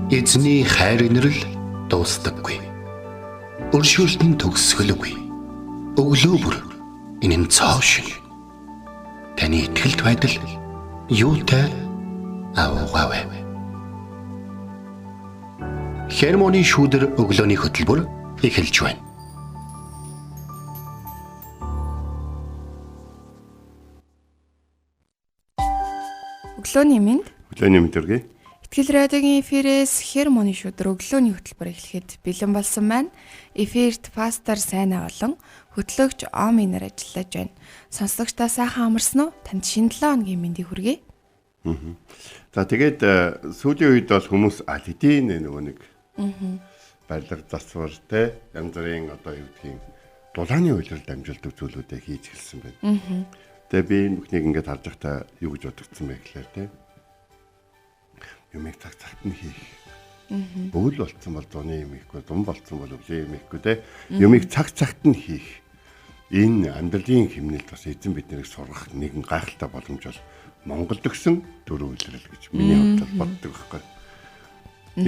Эзний хайр инрэл дуустдаггүй. Өршөөлт нь төгсгөлгүй. Өглөө бүр энэ нь цоо шин. Таны итгэлт байдал юутай аваагаавэ. Хермоны шүүдэр өглөөний хөтөлбөр эхэлж байна. Өглөөний мэнд. Өглөөний мэнд төргий. Итгэл радиогийн эфирээс Хермоны шүүдэр өглөөний хөтөлбөр эхлэхэд бэлэн болсон байна. Эфирт пастор Сайнаа болон хөтлөгч Оминор ажиллаж байна. Сонсогчдаа сайхан амарсан уу? Танд шинэ 7 өдрийн мэндийг хүргэе. За тэгээд сүүлийн үед бол хүмүүс алидийн нөгөө нэг баялаг засвар те янз бүрийн одоо юу гэдгийг дулааны үйлрэл дамжуулдаг зүйлүүдээ хийж эхэлсэн байна. Тэгээ би энэ бүхнийг ингээд харж байхдаа юу гэж бодогдсон бэ гэхээр те юмыг цагт нь хийх. Бөгөл болцсон бол зуны юм ихгүй, дум болцсон бол өвлийн юм ихгүй те юмыг цагт нь хийх. Энэ амьдралын хэмнэлд бас эзэн биднийг сургах нэгэн гайхалтай боломж бол Монголд өгсөн дөрөв үйлрэл гэж миний хувьд боддог байхгүй.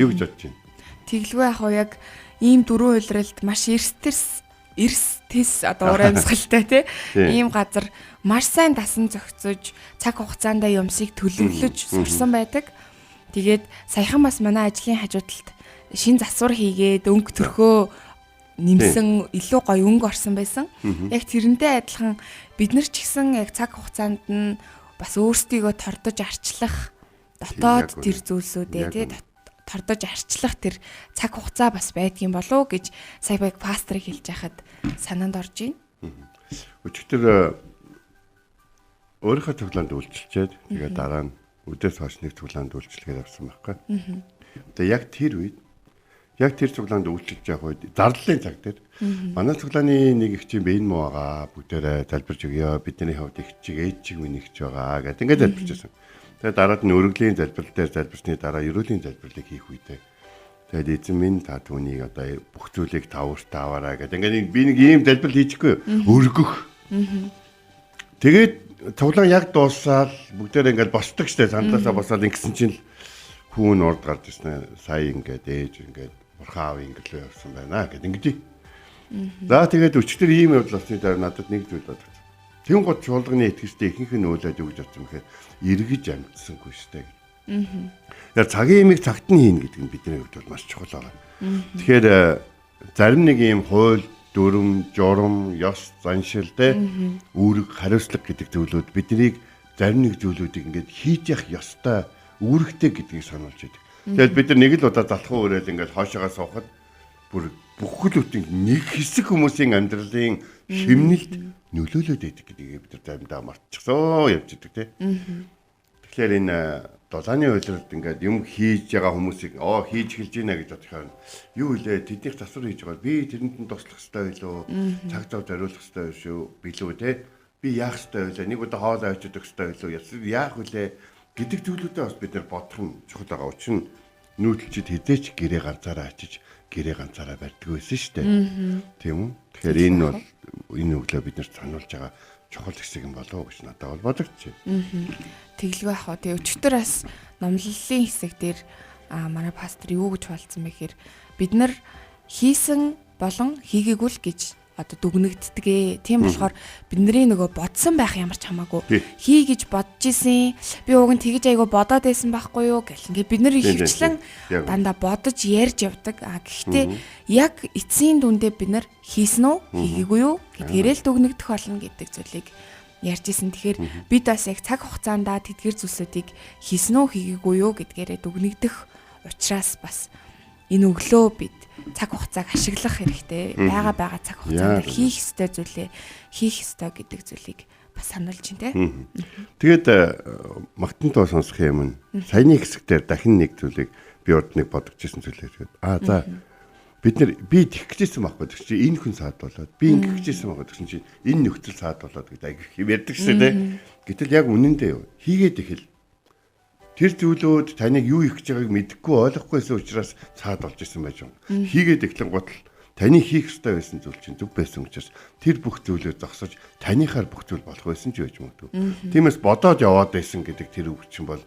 Юу гэж бодож байна? Тэглгүй яг ийм дөрөв үйлрэлд маш эрс одоо урамсгалтай тий ийм газар маш сайн дасан зохицож цаг хугацаанд юмсыг төлөвлөж сурсан байдаг. Тэгээд саяхан бас манай ажлын хажуу талд шин засвар хийгээд өнгө төрхөө нэмсэн илүү гоё өнгө орсон байсан. Яг тэрнтэй адилхан бид нар ч гэсэн яг цаг хугацаанд нь бас өөрсдийгөө тордож арчлах дотоод тэр зүйлсүүдээ тий тордож арчлах тэр цаг хугацаа бас байдгийн болов гэж сая баг пастор хэлж байхад санаанд орж байна. Өчигдөр өөрийнхөө цуглаанд үйлчилчээд тэгээд дараа нь өдөөс хойш нэг цуглаанд үйлчлэгээр авсан байхгүй. Тэгээд яг тэр цуглаанд үйлчилж явах үед зарлалын цаг дээр манай цуглааны нэг их чинь бэйн муу байгаа бүгдээрээ залбирч өгөө бидний хувьд их чиг ээж чиг минь ихч байгаа гэдэг ингээд залбирчсэн. Тэгээд дараад нь өргөлийн залбирал дээр залбирсны дараа ерөөлийн залбирлыг хийх үедээ тэгээд эзэн минь та түүнийг одоо бүх зүйлийг тавууртаа аваарай гэдэг ингээд би нэг ийм залбирал хийчихгүй өргөх. Тэгээд цуглаан яг дуусаад бүгдээрээ ингээд босдог штэ сандаасаа босоод ингэсэн чинь хүүн урд гарч ирсэн сая ингээд ээж ингээд бурхан аав ингээд л явсан байна гэдэг ингэдэй. За тэгээд өчтөр ийм явдал болсны дараа надад нэг зүйл бодогдсон. Тэн гот чуулганы итгэжтэй ихэнх нь өөлөд юу гэж бодсон бэхээр эргэж амьдсангүй штэ. Яг цагийн имийг цагт нь хийн гэдэг нь бидний хувьд бол маш чухал байгаа. Тэгэхээр зарим нэг ийм хууль дүрм, журам, ёс, заншил те үүрэг, хариуцлага гэдэг зүйлүүд биднийг зарим нэг зүйлүүдийг ингээд хийж явах ёстой, үүрэгтэй гэдгийг сануулж идэг. Тэгэл бид нар нэг л удаа залхуу өрөөл ингээд хоошоогоо суухад бүр бүхэл бүтэн нэг хэсэг хүмүүсийн амьдралын хэмнэлд нөлөөлөд идэг гэдгийг бид нар заримдаа мартчихсан явж идэг те. Тэгэхээр энэ дулааны үйлрэлд ингээд юм хийж байгаа хүмүүсийг хийж эхэлж байна гэж бодохоор юу илээ тэднийх засвар хийж байгаа би тэрэнд нь туслах хэрэгтэй байлоо цаг зав зориулах хэрэгтэй шүү билүү те би яах хэрэгтэй байлаа нэг удаа хоол авчиж өгөх хэрэгтэй байлоо яах вүлээ гэдэг зүйлүүдээ бас бид нар бодох нь чухал байгаа учраас нүүдэлчид хэдээч гэрээ ганцаараа ачиж гэрээ ганцаараа барьдаг байсан шүү дээ тийм үү тэгэхээр энэ бол энэ өглөө бид нар сануулж байгаа чухал хэсэг юм болов уу гэж надад бол бодогдчих. Тэглгүй яах вэ? Тэгээ өчтөр бас номлолын хэсэг дээр манай пастор юу гэж болцсон бэ гэхээр бид нар хийсэн болон хийгээгүй л гэж одоо дүгнэгддэг. Тийм болохоор бидний нөгөө бодсон байх ямар ч хамаагүй хий гэж бодож исэн. Би уг нь тэгэж айгу бодоод байсан байхгүй юу гэл. Ингээ бид нар ихвчлэн дандаа бодож ярьж явдаг. Гэхдээ яг эцсийн дүндээ бид нар хийсэн үү, хийгээгүй юу гэдгээрээ л дүгнэгдэх болно гэдэг зүйлийг ярьж исэн. Тэгэхээр бид бас яг цаг хугацаанд тэдгэр зүйлсүүдийг хийсэн үү, хийгээгүй юу гэдгээрээ дүгнэгдэх учраас бас энэ өглөө бид цаг хугацааг ашиглах хэрэгтэй. Бага цаг хугацаанд хийх ёстой зүйлээ хийх ёстой гэдэг зүйлийг бас сануулж байна те. Тэгээд магтантаа сонсох юм. Саяны хэсэгтэр дахин нэг зүйлийг би урд нэг бодож ирсэн зүйлээ. За би тэгэх гэжсэн байхгүй гэдэг чинь энэ хүн саад болоод би ингэх гэжсэн байхгүй гэсэн чинь энэ нөхцөл саад болоод гэдэг аяг их ярьдаг шээ те. Гэтэл яг үнэндээ хийгээд ихэл тэр зүйлүүд таныг юу их гэж байгааг мэдэхгүй ойлгохгүйсэн учраас цаад болж исэн байж байгаа. Хийгээд эхлэн гутал таны хийх ёстой байсан зүйл чинь зүг байсан учраас тэр бүх зүйлөө зогсож таныхаар бүх зүйл болох байсан ч байж магадгүй. Тиймээс бодоод яваад байсан гэдэг тэр үг чинь бол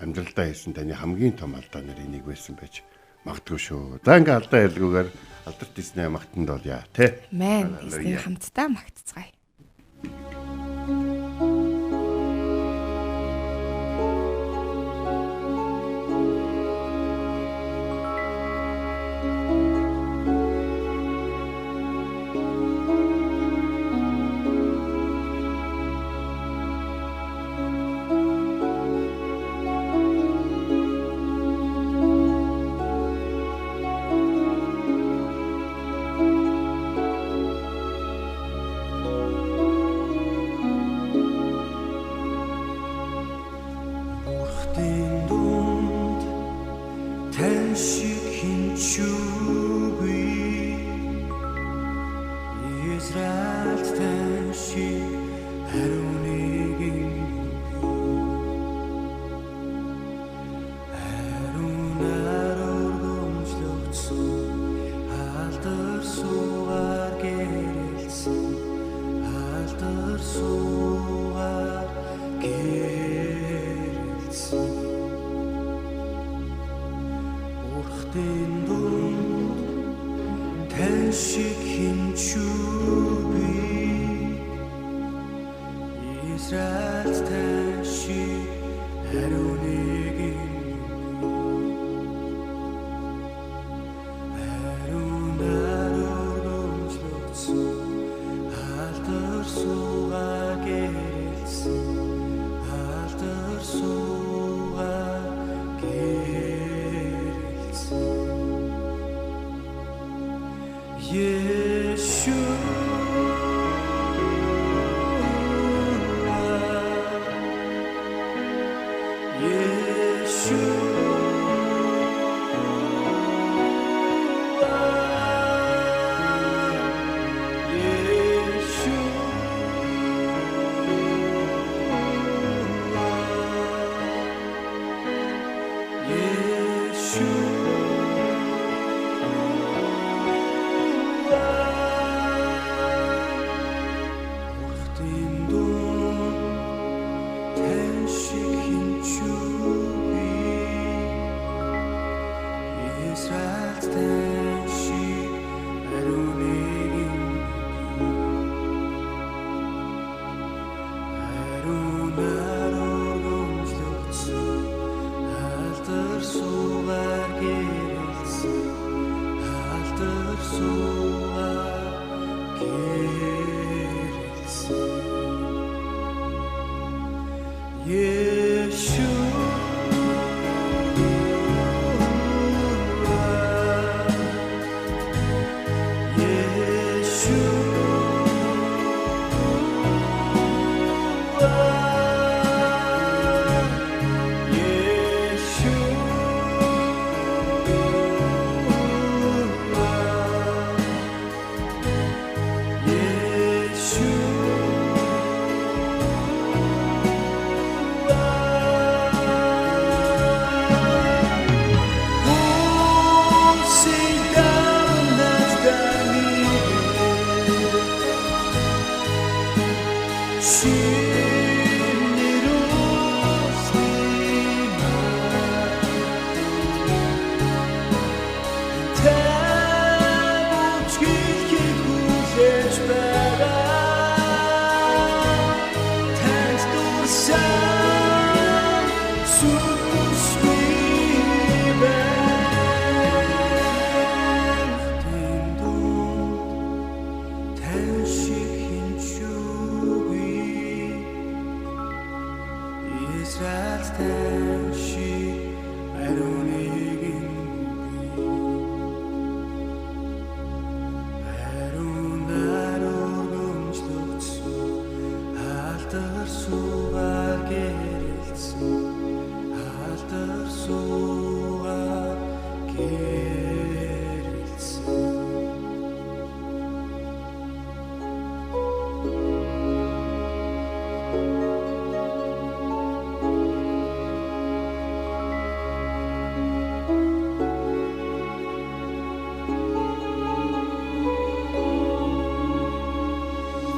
амьдралдаа хийсэн таны хамгийн том алдаа нарын нэг байсан байж магадгүй шүү. За ингээ алдаа ялгүйгээр алдарт эзнээ магтанд бол яа те. Мэн эсний хамтдаа магтцгаая.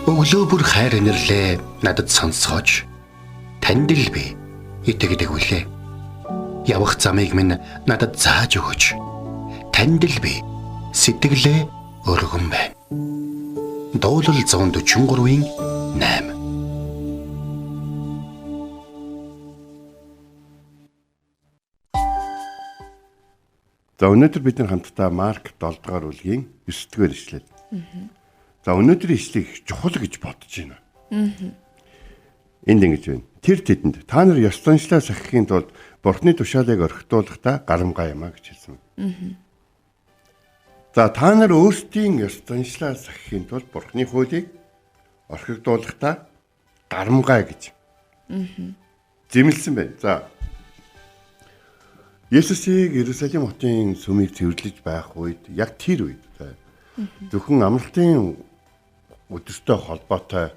Өглөө бүр хайр инэрлээ надад сонсгооч. Танд л би итгэдэг үлээ. Явах замыг минь надад зааж өгөөч. Танд л би сэтгэлээ өргөн байна. Дуулал 143-ийн 8. За өнөөдөр бид нар хамтдаа Марк 7 дугаар бүлгийн 9 дугаар ишлэл. За өнөөдрийн ишлийг чухал гэж бодож байна. Энд ингэж байна. Тэр тэдэнд та нар ёс заншлаа сахихын тулд Бурхны тушаалыг орхитуулахдаа гарамгай юмаа гэж хэлсэн. За та нар өөрсдийн ёс заншлаа сахихын тулд Бурхны хуулийг орхитуулахдаа гарамгай гэж зэмлсэн байна. За Есүсийг Иерусалим хотын сүмийг цэвэрлэж байх үед яг тэр үед зөвхөн амралтын өдөртэй холбоотой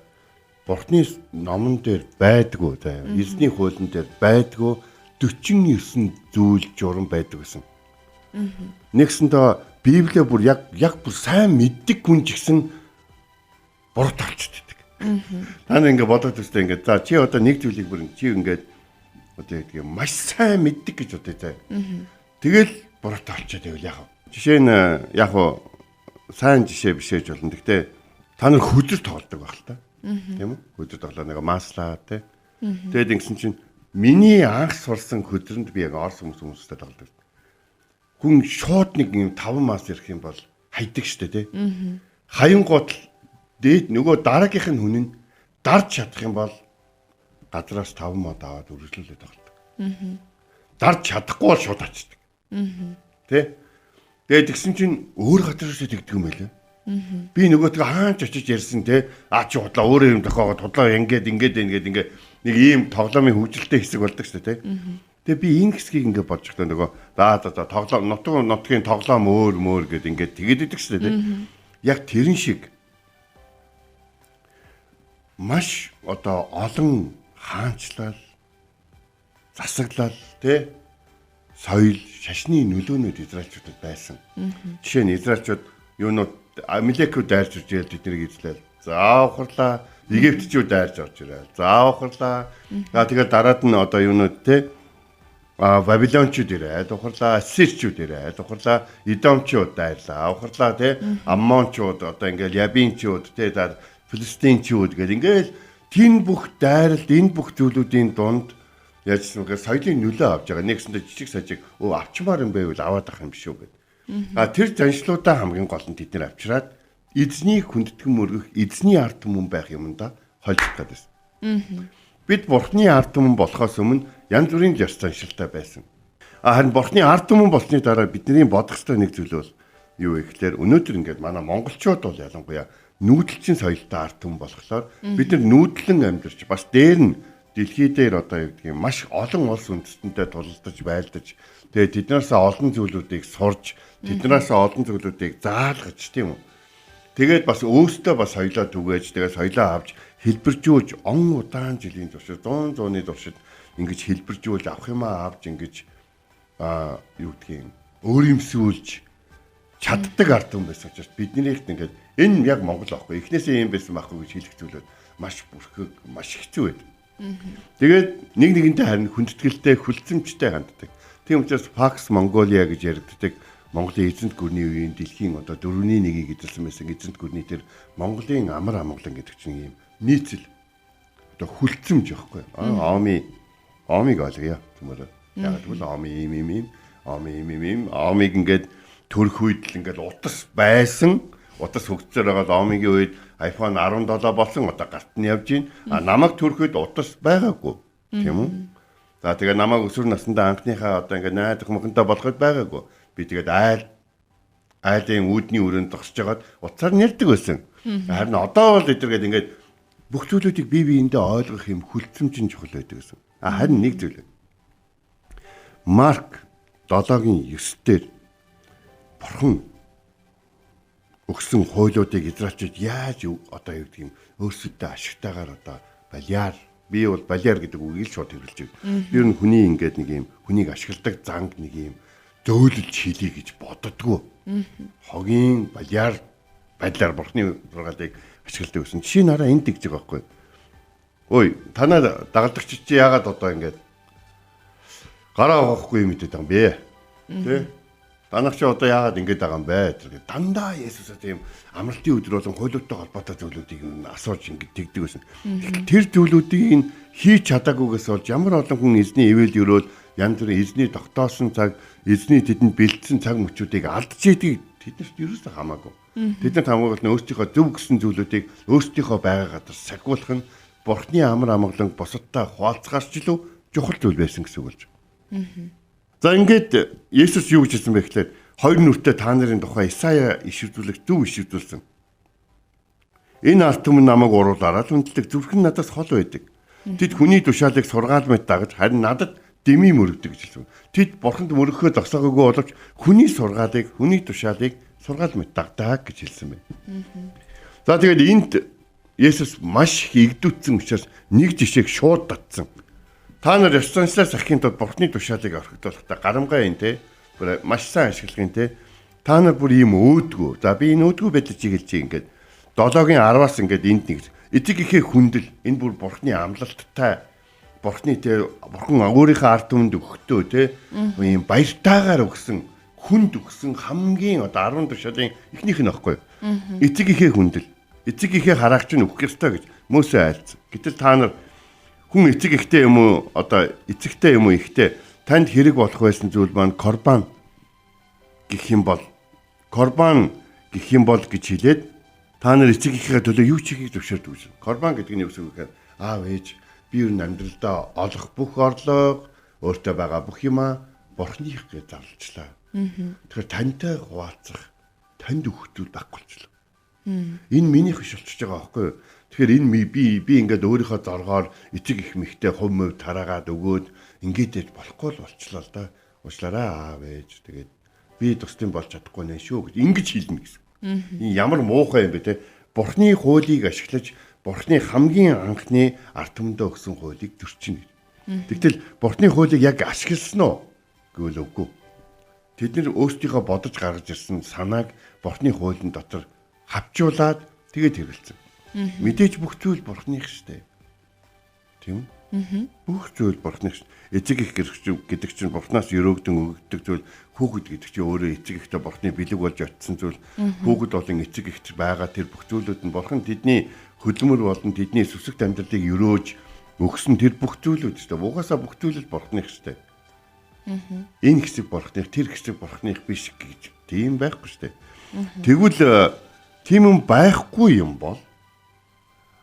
Бурхны номон дээр байдгүй эзний хуулийн дээр байдгүй 49 зүйл журам байдаг гэсэн. Нэгсэндээ Библиэ бүр яг бүр сайн мэддэг хүн ч гэсэн буруу талчдаг. Та нар ингэ бодоод үзтээ ингэ за чи одоо нэг зүйлийг бүр чи ингээд одоо тийм маш сайн мэддэг гэж бодъё. Тэгэл буруу талчаад байвал яах вэ? Жишээ нь яг сайн жишээ бишээж болно. Гэхдээ та нар хөдөр тоглодог байх л та. Тийм үү? Хөдөр тоглоо нэг маслаа тий. Тэгээд ингэсэн чинь миний анх сурсан хөдөрөнд би яг орс хүмүүстэй тоглодог. Хүн шууд нэг юм 5 мас ирэх юм бол хайдаг штэ тий. Хаянгууд дээд нөгөө дараагийнх нь хүн нь дарж чадах юм бол газраас 5 мод аваад үргэлжлүүлээд тоглодог. Дарж чадахгүй бол шууд ачдаг. Тэ? Тэгээд тэгсэн чинь өөр газраас тэгдэг юм байлаа. Би нөгөөтгөө хаач очиж ярьсан те. А чи худлаа өөрөө юм тохоогоо худлаа ингээд нэг ийм тоглоомын хөгжилтэй хэсэг болдог шүү дээ те. Тэгээ би энэ хэсгийг ингээд бодож байгаа нөгөө тоглоом нутгийн тоглоом өөр гэд ингээд тэгээд идэг шүү дээ те. Яг тэрэн шиг маш одоо олон хаанчлал засаглал тий соёл шашны нөлөөнүүд израильчуудад байсан. Жишээ нь израильчууд юунууд Амелекүүд дайрч ирж байл тэднийг эзлээл. За ухарлаа Египтчүүд дайрч орж ирэл. За ухарлаа. Тэгээд дараад нь одоо юунууд тий Вавилончууд ирээд ухарлаа, Ассирчууд ирээд ухарлаа, Идомчууд дайрлаа. Ухарлаа тий Аммончууд одоо ингээл Ябинчууд тий Филистинчүүд гэл ингээл тэн бүх дайралд энэ бүх зүйлүүдийн дунд яажсан гэхээр соёлын нөлөө авч байгаа. Нэгсэндээ жижиг сажиг авчмаар юм байвал аваад ах юм шүү гэд. Тэр заншлуудаа хамгийн гол нь тэд нэр авчираад эзний хүндэтгэн мөргөх, эзний ард түмэн байх юмдаа хольж таад байсан. Бид Бурхны ард түмэн болохоос өмнө янз бүрийн ёс заншилтай байсан. Харин Бурхны ард түмэн болсны дараа бидний бодох ёстой нэг зүйл бол юу вэ гэхээр өнөөдөр ингээд манай монголчууд бол ялангуяа нүүдэлчин соёлтой ард түмэн болохоор бид нар нүүдлэн амьдарч бас дээр нь дэлхий дээр одоо юу гэдгийг маш олон улс үндэстэнтэй тулалдаж байлдаж тэгээд тэднээс олон зүйлүүдийг сурж тэднээс олон зүйлүүдийг заалгаж тийм үү. Тэгээд бас өөртөө бас соёлоо түгээж тэгээд соёлоо авч хэлбэржүүлж удаан жилийн туршид 100-ны туршид ингэж хэлбэржүүл авах юмаа авч ингэж юу гэдгийг өөрөмсүүлж чаддаг ард түмэн байсан учраас биднийхт ингээд энэ яг Монгол аахгүй эхнээсээ юм байсан байхгүй гэж хэлэх зүйлүүд маш бүрхэг маш хэцүү байд. Тэгээд нэг нэгэнтэй харин хүндэтгэлтэй хүлцэмжтэй ханддаг. Тийм учраас Pax Mongolia гэж яригддаг Монголын эзэнт гүрний үеийн дэлхийн одоо 4-1-ийг эзэлсэн байсан эзэнт гүрний тэр Монголын амар амгалан гэдэг чинь юм нийцэл одоо хүлцэмж байхгүй. Омиг ойлгоё түмээр. Яг тэгвэл омиг ингээд төрөх үед л ингээд утас байсан. Утас хөгжсөөр байгаа омигийн үед iPhone 17 болсон одоо гарт нь явж байна. Намайг төрөхөд утас байгаагүй. Тийм үү? За тэгээ намайг өсвөр насндаа анхныхаа одоо ингээд найдах мөхөнтэй болоход байгаагүй. Би тэгээд айлын үүдний өрөөнд зогсож байгаад утсаар нэрдэг байсан. Харин одоо бол эдэргээд ингээд бүх зүйлүүдийг бие биендээ ойлгох юм хүлцэмжин чухал байдаг гэсэн. Харин нэг зүйл. Марк 7-гийн 9-дээр Бурхан өгсөн хуулиудыг израильчууд яаж одоо юу гэдэг юм өөрсдөө ашигтайгаар одоо балиар би бол балиар гэдэг үгийг шууд хэвлэж байна. Ер нь хүний ингээд нэг юм хүнийг ашигладаг занг нэг юм зөөлөж хийлий гэж боддгоо. Хогийн балиар Бурхны зургаалыг ашигладаг гэсэн. Жишээ нь хараа энд тэгж байгаа байхгүй. Ой танаа дагалдагч чи яагаад одоо ингээд гараа авахгүй мэдээд байгаа юм бэ. Тэ? Танах чи одоо яагаад ингэж байгаа юм бэ? Тэр дандаа Есүсээ тийм амралтын өдөр болон хуйлуудтай холбоотой зүйлүүдийг асууж ингэж тэгдэг байсан. Тэр зүйлүүдийг хийж чадаагүйгээс болж ямар олон хүн эзний ивэл өрөөл янз бүрийн эзний тогтоосон цаг, эзний тэдэнд бэлдсэн цаг мөчүүдийг алдж идэх тэднэрт ерөөсөө хамаагүй. Тэднэрт хамаагүй нь өөрсдийнхөө зөв гэсэн зүйлүүдийг өөрсдийнхөө байгаа газар сахиулах нь Бурхны амар амгалан бусадтай хуваалцгаарч илүү чухал зүйл байсан гэсэн үг болж. За ингээд Есүс юу гэж хэлсэн бэ гэхээр хоёр нүртэй та нарын тухай Исая ишигдүүлэх зөв ишигдүүлсэн. Энэ алт түмэн намайг уруулаараа л үнэлдэг зүрхэн надаас хол байдаг. Тэд хүний тушаалыг сургаал мэт дагаж харин надад дэмий мөрөгдөг гэж хэлсэн. Тэд бурханд мөрөгхөө зогсоогоогүй боловч хүний сургаалыг, хүний тушаалыг сургаал мэт дагдаг гэж хэлсэн байна. За тэгээд энд Есүс маш их игдүүцсэн учраас нэг жишээг шууд татсан. Та нар ёс заншлаа сахихын тулд Бурхны тушаалыг орхигдуулахдаа гарамгай энэ те маш сайн ашиглагын те та нар бүр ийм өөдгөө. За би энэ өөдгөө байдлыг хэлж ингээд 7-гийн 10-аас ингээд энд нэг эцэг ихээ хүндэл энэ бүр Бурхны амлалттай Бурхны те Бурхан өөрийнхөө ард түмэнд өгөхдөө те ийм баяртайгаар өгсөн хүнд өгсөн хамгийн одоо 10 тушаалын эхнийх нь аахгүй. Эцэг ихээ хүндэл эцэг ихээ хараагч нь өгөх ёстой гэж Мөсө айлцсан. Гэтэл та нар хүн эцэг ихтэй юм уу одоо эцэгтэй юм уу ихтэй танд хэрэг болох байсан зүйл маань корбан гэх юм бол гэж хэлээд та нар эцэг ихийнхээ төлөө юу ч хийхийг зөвшөөрдөг гэсэн. Корбан гэдэг нь юу гэсэн үг вэ? Аав ээж би ер нь амьдралдаа олох бүх орлого өөртөө байгаа бүх юмаа Бурхных гэж зарлжлаа. Тэгэхээр тантай хуваалцах танд өгөх зүйл байхгүй болчихлоо. Энэ минийх биш болчихж байгаа байхгүй юу? Тэгэхээр энэ би ингээд өөрийнхөө зоргоор эцэг их мэхтэй хувь мөв тараагаад өгөөд ингээд болохгүй л болчлоо л да. Уучлаарай аав ээж. Тэгээд би тусдын болж чадахгүй нэ шүү гэж ингэж хэлнэ гэсэн. Энэ ямар муухай юм бэ те? Бурхны хуулийг ашиглаж Бурхны хамгийн анхны ард түмэндээ өгсөн хуулийг зөрчинэ. Тэгтэл Бурхны хуулийг яг ашигласан уу гэвэл үгүй. Тэд нэр өөрсдийнхөө бодож гаргаж ирсэн санааг Бурхны хуулийн дотор хавчуулаад тэгээд хэрэгэлсэн. Мэдээж бүх зүйл Бурхных штэ. Тийм үү? Бүх зүйл Бурхных штэ. Эцэг их гэдэг чинь Бурхнаас өрөөгдөн өгөгддөг зүйл, хүүхэд гэдэг чинь өөрөө эцэг ихтэй Бурхны бэлэг болж очсон зүйл. Хүүхэд болон эцэг ихт байгаа тэр бүх зүйлүүд нь Бурхан тэдний хөдөлмөр болон тэдний сүсэгт амьдралыг өрөөж өгсөн тэр бүх зүйлүүд штэ. Угаасаа бүх зүйл Бурхных штэ. Энэ хэсэг Бурхных, тэр хэсэг Бурхных биш гэж тийм байхгүй штэ. Тэгвэл тийм юм байхгүй юм бол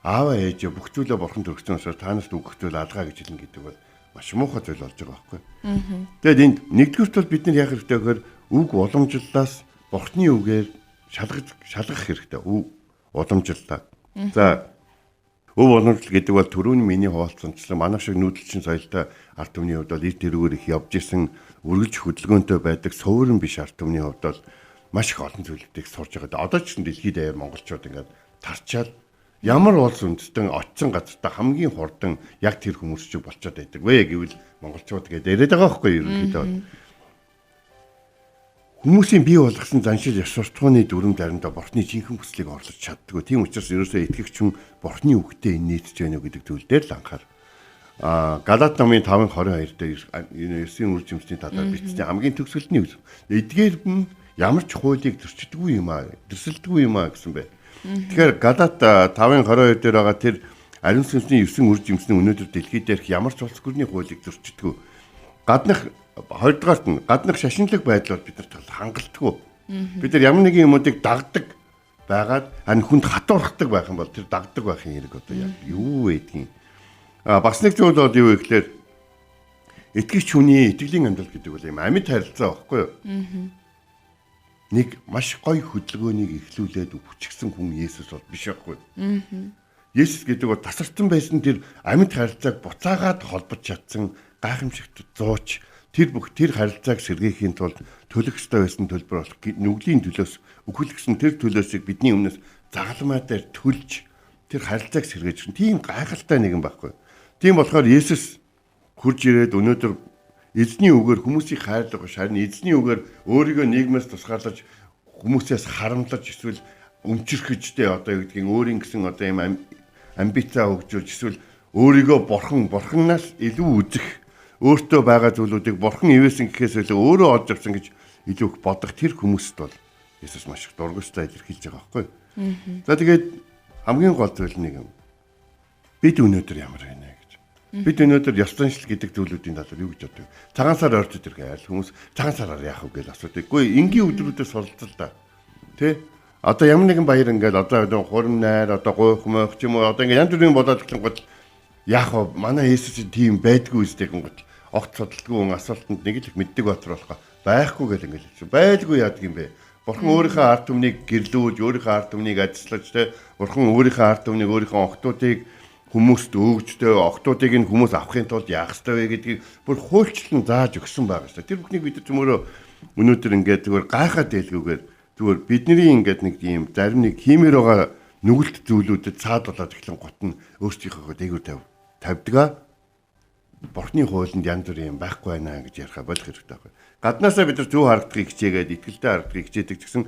аава ээж бүх зүйлээ Бурханд өргөсөн учраас та нарт өгөх зүйл алгаа гэж хэлнэ гэдэг бол маш муухай зүйл болж байгаа байхгүй. Тэгэд энд нэгдүгürt бол бид нар яах хэрэгтэй гэхээр үг уламжлалаас Бурхны үгээр шалгах хэрэгтэй. Уламжлалаа. За өв уламжлал гэдэг бол түрүүний миний хуваалцсанчлан манайх шиг нүүдэлчин соёлтой ард түмний хувьд бол эрт тэрүүгээр их явж исэн үргэлж хөдөлгөөнтэй байдаг суурин биш ард түмний хувьд бол маш их олон зүйлүүдийг сурж байгаа. Одоо ч гэсэн дэлхийд аяар монголчууд ингээд тарчаад ямар улс үндэстэн очсон газартаа хамгийн хурдан яг тэр хүмүүс шиг болчиход байдаг вэ гэвэл монголчууд гэдэг яриад байгаа байхгүй юу ерөнхийдөө. Хүмүүсийн бий болгосон заншил ёс суртахууны дүрм дарамтаа Бурхны жинхэнэ хүслийг орлож чаддгүй. Тийм учраас ерөөсөө итгэгч хүн Бурхны үгтэй нийцж байна уу гэдэг зүйл дээр л анхаар. Галаат номын 5:22 дээр Есүсийн үр жимсний талаар бичсэн хамгийн төгсгөлтний үг. Эдгээр нь ямар ч хуулийг зөрчидгүй юм аа, дэвсэлдэггүй юм аа гэсэн бэ. Тэгэхээр Галаат 5:22 дээр байгаа тэр ариун сүнсний 9 үр жимсний өнөөдөр дэлхийд дээрх ямар ч улс төрний хуулийг зөрчидэггүй. Хоёрдугаарт нь гаднах шашинлаг байдлаар бид нарт хангалтгүй. Бид нар ямар нэгэн юмуудыг дагдаг байгаад харин хүнд хатуурхдаг байх юм бол тэр дагдаг байхын хэрэг одоо яг юу байдгийг. Бас нэг зүйл бол юу вэ гэхээр итгэгч хүний итгэлийн амьдрал гэдэг бол юм амьд харилцаа байхгүй юу? Нэг маш гоё хөдөлгөөнийг эхлүүлээд хүчгсэн хүн Есүс бол биш байхгүй. Есүс гэдэг бол тасарсан байсан тэр амьд харилцааг буцаагаад холбож чадсан гайхамшигт зууч тэр харилцааг сэргээхийн тулд төлөх ёстой байсан төлбөр болох нүглийн төлөөс өгүүлсэн тэр төлөөсийг бидний өмнөөс загалмай дээр төлж тэр харилцааг сэргээж гэн тийм гайхалтай нэгэн байхгүй. Тийм болохоор Есүс хурж ирээд өнөөдөр эзний үгээр хүмүүсийг хайрлах биш харин эзний үгээр өөрийгөө нийгмээс тусгаарлаж хүмүүсээс харамлаж эсвэл өмчөрхөжтэй одоо юу гэдгийг өөрийн гэсэн одоо юм амбицаа хөгжүүлж эсвэл өөрийгөө бурханнаас илүү үзэх өөртөө байгаа зүйлүүдийг бурхан ивээсэн гэхээс илүү өөрөө олж авсан гэж илүү их бодох тэр хүмүүст бол Есүс маш их дургуйстай илэрхийлж байгаа байхгүй. За тэгээд хамгийн гол зүйл нэг юм. Бид өнөөдөр ямар байна гэж. Бид өнөөдөр ёс заншил гэдэг зүйлүүдийн талаар юу гэж боддог? Цагаан сар ойртод ирэх айл хүмүүс цагаан сараар яах вэ гэж асуудаг. Үгүй энгийн өдрүүдээс суралцал та. Тэ? Одоо ямар нэгэн баяр ингээл одоо хурим найр одоо гойх мөх ч юм уу одоо ингээд янз бүрийн болоод эхлэнгүүт яах вэ? Манай Есүсийн тийм байдгүй үстэй гингүүт огт судалдаггүй асуултанд нэг л их мэддэг батар болохоо байхгүй гэл ингээл хэлсэн. Байлгүй яадаг юм бэ? Бурхан өөрийнхөө ард түмнийг гэрлүүлж, өөрийнхөө ард түмнийг ажиллаж тэ бурхан өөрийнхөө ард түмнийг өөрийнхөө охтуудыг хүмүүст өгж тэ охтуудыг нь хүмүүс авахын тулд яах ёстой вэ гэдгийг бүр хуульчлан зааж өгсөн байгаа шүү дээ. Тэр бүхнийг бид зөвхөн өнөөдөр ингээд зүгээр гайхаад дэлгүүгээр зүгээр бидний ингээд нэг юм зарим нэг хиймээр байгаа нүгэлт зүйлүүдэд цаад болоод эхлэн гот нь өөрсдийнхөө дээгүүр тавьдаг. Бурхны хуулинд янз бүр юм байхгүй байна гэж ярих болох хэрэгтэй байхгүй. Гаднаасаа бид нар зөв харагдахыг хичээгээд итгэлтэй харагдахыг хичээдэг гэсэн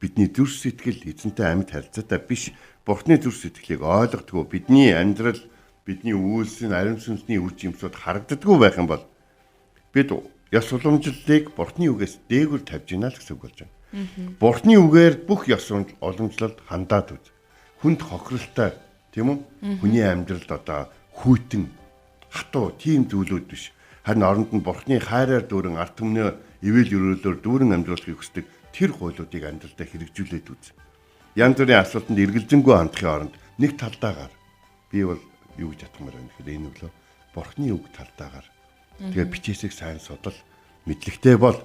бидний зүрх сэтгэл эзэнтэй амьд харилцаатай биш. Бурхны зүрх сэтгэлийг ойлгодгоо бидний амьдрал, бидний үйлс, ариун сүнсний үр жимсүүд харагддаггүй байх юм бол бид ёс уламжлалыг Бурхны үгээс дээгүүр тавьж гинэ л гэсэн үг болж байна. Бурхны үгээр бүх ёс уламжлалд хандаад үз. Хүнд хохиролтой, тийм үү? Хүний амьдралд одоо хүйтэн хатуу тийм зүйлүүд биш. Харин оронд нь Бурхны хайраар дүүрэн ард түмнээ ивэл өрөөлөөр дүүрэн амьдруулахыг хүсдэг тэр хуйлуудыг амьдралдаа хэрэгжүүлээд үз. Янз бүрийн асуултанд эргэлзэнгүй хандахын оронд нэг талдаагаар би бол юу гэж ятгамаар байна гэхээр энэ өглөө Бурхны үг талдаагаар тэгээ бичээсийг сайн судал мэдлэгтэй бол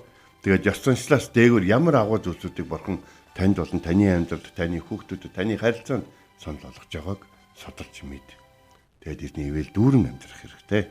тэгээд ёс заншлаас дээгүүр ямар агуу зүйлсүүдийг Бурхан танд болон таны амьдралд, таны хүүхдүүдэд, таны харилцаанд санал болгож байгааг судалж мэд. Тэгээд эзний ивэл дүүрэн амьдрах хэрэгтэй.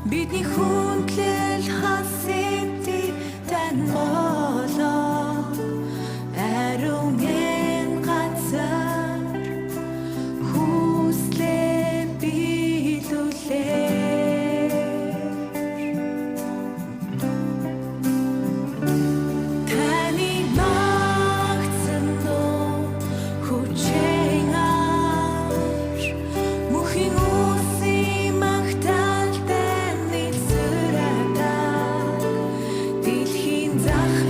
Бидний хүндлэл хасэнти тань болоо ариун газар хүслээ биелүүлээ таны магтсан дуу хүчээр мөхий Zach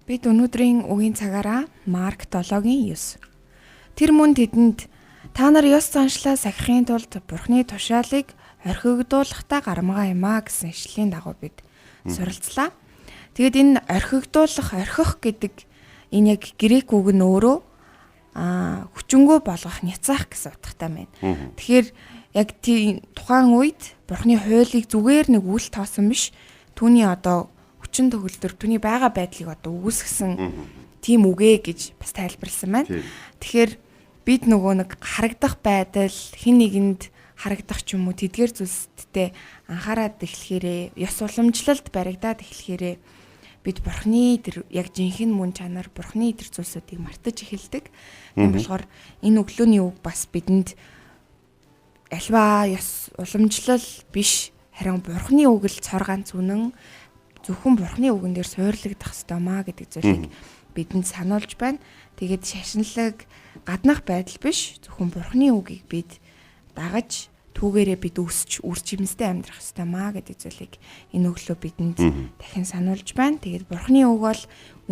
Бид өнөөдрийн үгийн цагаараа Марк 7:9. Тэр мөн тэдэнд та нар ёс заншлаа сахихын тулд Бурхны тушаалыг орхигдуулахдаа гарамгаа юмаа гэсэн ишлэлийн дагуу бид суралцлаа. Тэгэд энэ орхих гэдэг энэ яг грек үг нь өөрөө хүчингү болгох няцаах гэсэн утгатай байна. Тэгэхээр яг тухайн үед Бурхны хуулийг зүгээр нэг үл тоосон биш, түүний одоо хүчин төгөлдөр түүний байгаа байдлыг одоо үүсгэсэн тийм үгэ гэж бас тайлбарласан байна. Тэгэхээр бид нөгөө нэг харагдах байдал, хин нэгэнд харагдах ч юм уу тэдгээр зүйлсдээ анхаарад эхлэхээрээ, ёс уламжлалт баригдаад эхлэхээрээ бид Бурхны тэр яг жинхэнэ мөн чанар, Бурхны тэр зүйлсүүдийг мартаж эхэлдэг. Тийм болохоор энэ өглөөний үг бас бидэнд альва ёс уламжлал биш, харин Бурхны үг л цор ганц үнэн, зөвхөн Бурхны үгэн дээр суйрлагдах ёстой маа гэдэг зүйлийг бидэнд сануулж байна. Тэгээд шашинлаг гаднах байдал биш, зөвхөн Бурхны үгийг бид дагаж түүгээрээ бид үр жимстэй амьдрах ёстой маа гэдэг зүйлийг энэ өглөө бидэнд дахин сануулж байна. Тэгээд Бурхны үг бол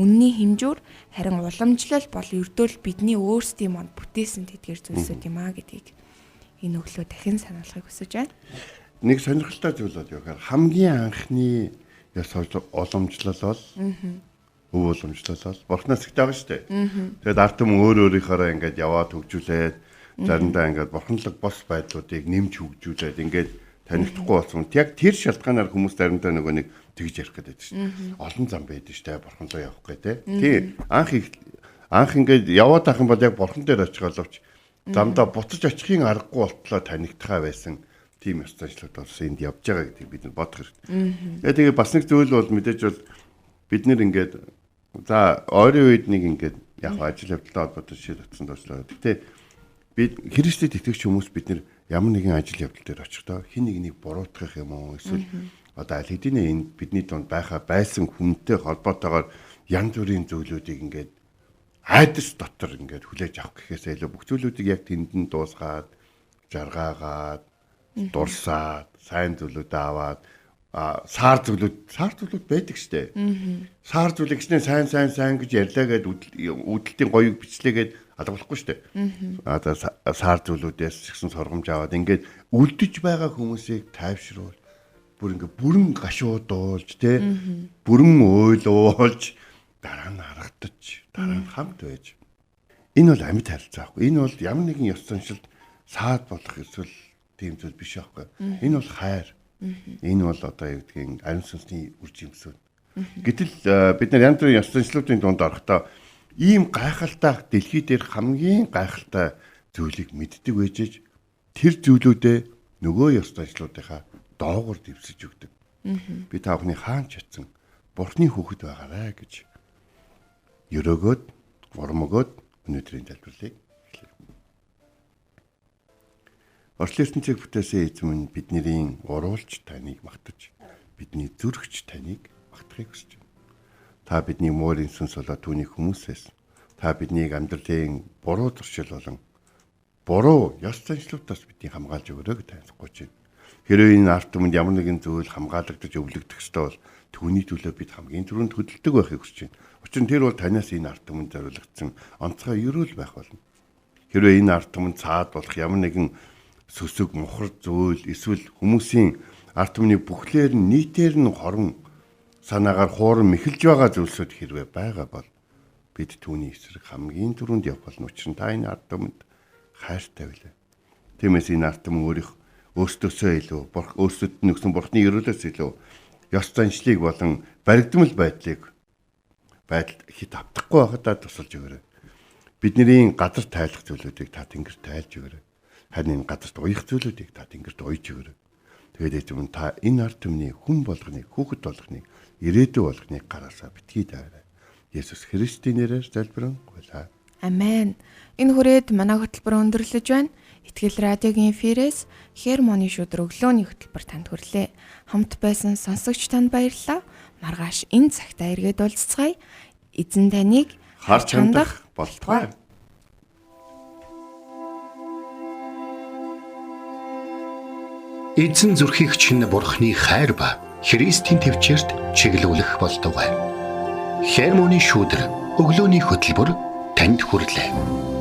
үнний хэмжүүр, харин уламжлал бол ердөөл бидний өөрсдийн манд бүтээсэн тэдгээр зүйлсүүд юм аа гэдгийг энэ өглөө дахин сануулахыг хүсэж байна. Нэг сонирхолтой зүйл бол юу гэхээр хамгийн анхны ёс уламжлал бол өв уламжлал бол Бурхнаас ихтэй байгаа шүү дээ. Тэгээд ард түмэн өөрийнхөөрөө ингээд яваад хөгжүүлээд заримдаа ингээд бурханлаг бос байдлуудыг нэмж хөгжүүлээд ингээд танихдахгүй болсон. Яг тэр шалтгаанаар хүмүүс заримдаа нөгөө нэг тэгж ярих гэдэг шүү дээ. Олон зам байдаг шүү дээ бурханлаг явах гэдэг. Тий. Анх ингээд яваад ах юм бол яг бурхан дээр очих боловч замдаа буцаж очихын аргагүй болтлоо танигдхаа байсан. Тийм ёс заншлууд бол энд явж байгаа гэдгийг бид бодох хэрэгтэй. Тэгээ бас нэг зүйл бол мэдээж бол бид нэр ингээд за ойрын үед нэг ингээд яг ажил явдлаа холбоотой шийд утсан дуучлаа. Гэтэ бид Христэд итгэж хүмүүс бид нэр ямар нэгэн ажил явдал дээр очихдоо хин нэгнийг буруутгах юм уу эсвэл одоо аль хэдийнэ энэ бидний дунд байсан хүнтэй холбоотойгоор янз бүрийн зүйлүүдийг ингээд айдас дотор ингээд хүлээж авах гэхээсээ илүү бүх зүйлүүдийг яг тэндэн дуусгаад жаргаагаад дурсаад сайн зүйлүүд аваад саар зүйлүүд байдаг штэ. Саар зүйлийг ч сайн гэж ярьлаа гэд үүдэлтийн гоёг бичлээгээд алгуулахгүй штэ. Одоо саар зүйлүүдээс гэсэн сургамж аваад ингээд үлдэж байгаа хүмүүсийг тайвшруулж бүрэн гашуудуулж тэ бүрэн ойлуулж дараа нь харагдаж дараа нь хамт байж. Энэ бол амьд харилцаа байхгүй. Энэ бол ямар нэгэн ёс заншилд саад болох эсвэл тийм зүйл биш аахгүй. Энэ бол хайр. Энэ бол одоо юу гэдгийг ариун сүнсний үр жимсүүд. Гэтэл бид нар янз бүрийн ёс заншлуудын дунд орохдоо ийм гайхалтай дэлхий дээр хамгийн гайхалтай зүйлийг мэддэг байжж тэр зүйлүүдээ нөгөө ёс заншлуудынхаа доогуур дэвсэж өгдөг. Би та бүхний хаан чадсан Бурхны хүүхэд байгаарай гэж өрөөгөөд гормогоод өнөөдрийн залбирлыг Орчлын ертөнцийг бүтээсэн эзэм нь бидний уруулж таныг магтаж, бидний зүрхч таныг магтахыг хүсэж байна. Та бидний муурын сүнс болоод түүний хүмүүсээс та биднийг амьдралын буруу зуршил болон буруу ёс заншлуудаас биднийг хамгаалж өгөөрэй гэж тайлбарлаж байна. Хэрвээ энэ ард түмэнд ямар нэгэн зүйл хамгаалагдаж өвлөгдөх ёстой бол түүний төлөө бид хамгийн түрүүнд хөдөлдөг байхыг хүсэж байна. Учир нь тэр бол танаас энэ ард түмэнд зориулагдсан онцгой ерөөл байх болно. Хэрвээ энэ ард түмэнд цаад болох ямар нэгэн сүсэг мухар зүйл эсвэл хүмүүсийн ард түмний бүхлээр нь нийтээр нь хорон санаагаар хууран мэхэлж байгаа зүйлсүүд хэрвээ байгаа бол бид түүний эсрэг хамгийн түрүүнд явах болно. Учир нь та энэ ард түмэнд хайртай байлаа. Тиймээс энэ ард түмэн өөрсдөөсөө илүү өөрсдөд нь өгсөн Бурхны ерөөлөөс илүү ёс заншлыг болон баригдмал байдлыг хит автахгүй байхад тусалж өгөөрэй. Бидний газар тайлах зүйлүүдийг та тэнгэр тайлж өгөөрэй. Харин энэ газарт уях зүйлүүдийг та тэнгэрт уйж өгөөрэй. Тэгээд эзэм та энэ ард түмний хүн болгоныг, хүүхэд болгоныг, ирээдүй болгоныг гараасаа битгий таарай. Есүс Христийн нэрээр залбирanгуйлаа. Амен. Энэ хүрээд манай хөтөлбөр өндөрлөж байна. Итгэл радиогийн эфирээс Хермоны шүдэр өглөөний хөтөлбөр танд хүрлээ. Хамт байсан сонсогч танд баярлалаа. Маргааш энэ цагтаа эргээд уулзцгаая. Эзэн таныг харж хандах болтугай. Эзэн зүрхийг чинь Бурхны хайр ба Христийн төвчөрт чиглүүлэх болтугай. Хермоны шүүдэр өглөөний хөтөлбөр танд хүрэлээ.